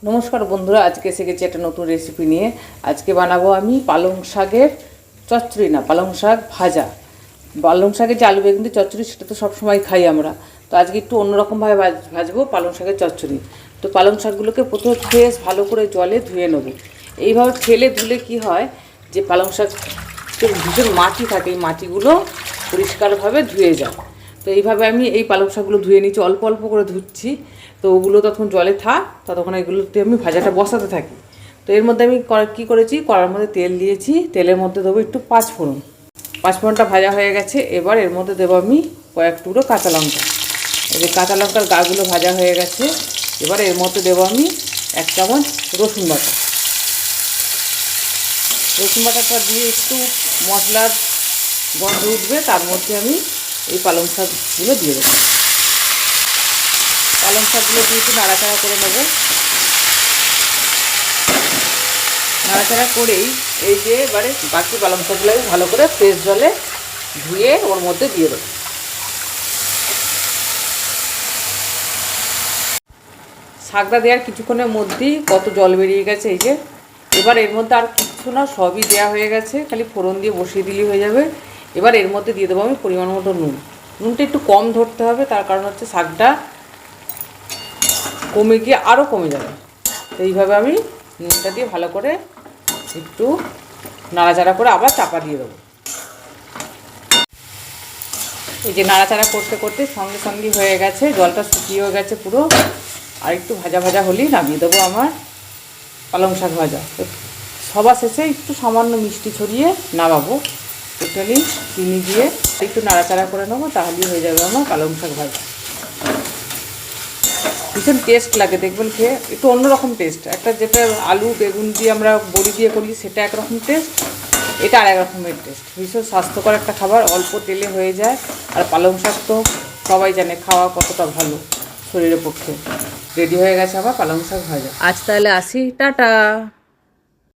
নমস্কার বন্ধুরা, আজকে এসে গেছি একটা নতুন রেসিপি নিয়ে। আজকে বানাবো আমি পালং শাকের চচ্চড়ি, না পালং শাক ভাজা। পালং শাকের যে আলু বেগুন দিয়ে চচ্চড়ি, সেটা তো সবসময় খাই আমরা। তো আজকে একটু অন্যরকমভাবে ভাজবো পালং শাকের চচ্চড়ি। তো পালং শাকগুলোকে প্রথমে ফ্রেশ ভালো করে জলে ধুয়ে নেবো। এইভাবে ফেলে ধুলে কি হয়, যে পালং শাক ভীষণ মাটি থাকে, এই মাটিগুলো পরিষ্কারভাবে ধুয়ে যায়। তো এইভাবে আমি এই পালং শাকগুলো ধুয়ে নিচ্ছি, অল্প অল্প করে ধুচ্ছি। তো ওগুলো তখন জলে থাক, ততক্ষণ এগুলোতে আমি ভাজাটা বসাতে থাকি। তো এর মধ্যে আমি কী করেছি, কড়ার মধ্যে তেল দিয়েছি, তেলের মধ্যে দেবো একটু পাঁচফোড়ন। পাঁচফোড়নটা ভাজা হয়ে গেছে, এবার এর মধ্যে দেবো আমি কয়েক টুকরো কাঁচা লঙ্কা। এই যে কাঁচা লঙ্কার গাগুলো ভাজা হয়ে গেছে, এবার এর মধ্যে দেবো আমি 1 চামচ রসুন বাটা। রসুন বাটাটা দিয়ে একটু মশলার গন্ধ উঠবে, তার মধ্যে আমি এই পালং শাকগুলো দিয়ে দেবো। পালং শাকগুলো দিয়ে একটু নাড়াচাড়া করে নেবো। নাড়াচাড়া করেই এই যে এবারে বাকি পালং শাকগুলো ভালো করে ফ্রেশ জলে ধুয়ে ওর মধ্যে দিয়ে দেবো। শাকটা দেওয়ার কিছুক্ষণের মধ্যেই কত জল বেরিয়ে গেছে, এই যে। এবার এর মধ্যে আর কিছু না, সবই দেওয়া হয়ে গেছে, খালি ফোড়ন দিয়ে বসিয়ে দিলেই হয়ে যাবে। এবার এর মধ্যে দিয়ে দেবো আমি পরিমাণ মতো নুন। নুনটা একটু কম ধরতে হবে, তার কারণ হচ্ছে শাকটা কমে গিয়ে আরও কমে যাবে। তো এইভাবে আমি নুনটা দিয়ে ভালো করে একটু নাড়াচাড়া করে আবার চাপা দিয়ে দেবো। এই যে নাড়াচাড়া করতে করতে সঙ্গে সঙ্গে হয়ে গেছে, জলটা শুকিয়েও গেছে পুরো। আর একটু ভাজা ভাজা হলেই নামিয়ে দেবো আমার পালং শাক ভাজা। সবার শেষে একটু সামান্য মিষ্টি ছড়িয়ে নামাবো, টোটালি চিনি দিয়ে একটু নাড়াচাড়া করে নেবো, তাহলেই হয়ে যাবে আমার পালং শাক ভাজা। ভীষণ টেস্ট লাগে, দেখবেন খেয়ে, একটু অন্যরকম টেস্ট। একটা যেটা আলু বেগুন দিয়ে আমরা বড়ি দিয়ে করি, সেটা একরকম টেস্ট, এটা আর এক রকমের টেস্ট। ভীষণ স্বাস্থ্যকর একটা খাবার, অল্প তেলে হয়ে যায়। আর পালং শাক তো সবাই জানে খাওয়া কতটা ভালো শরীরের পক্ষে। রেডি হয়ে গেছে আবার পালং শাক ভাজা। আজ তাহলে আসি, টাটা।